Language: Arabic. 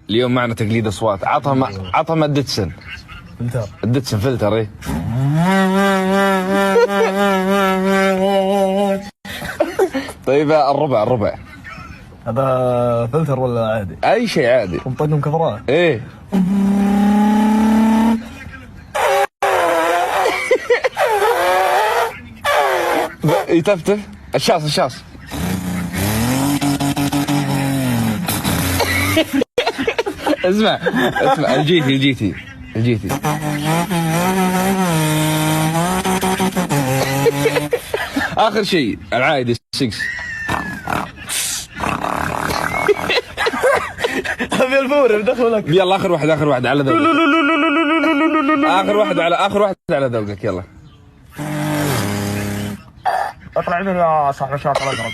اليوم معنا تقليد اصوات. عطها ما ديتسن فلتر. الديتسن فلتر. ايه طيب الربع هذا فلتر ولا عادي؟ اي شيء عادي. ونطقهم كفرات. ايه يتفتف الشاص اسمع الجيتي اخر شيء العايد 6. ابي الفور بدخل لك. يلا اخر واحد على ذوقك. اخر واحد على ذوقك. يلا اطلع مني يا صاحب الشاطر الازرق.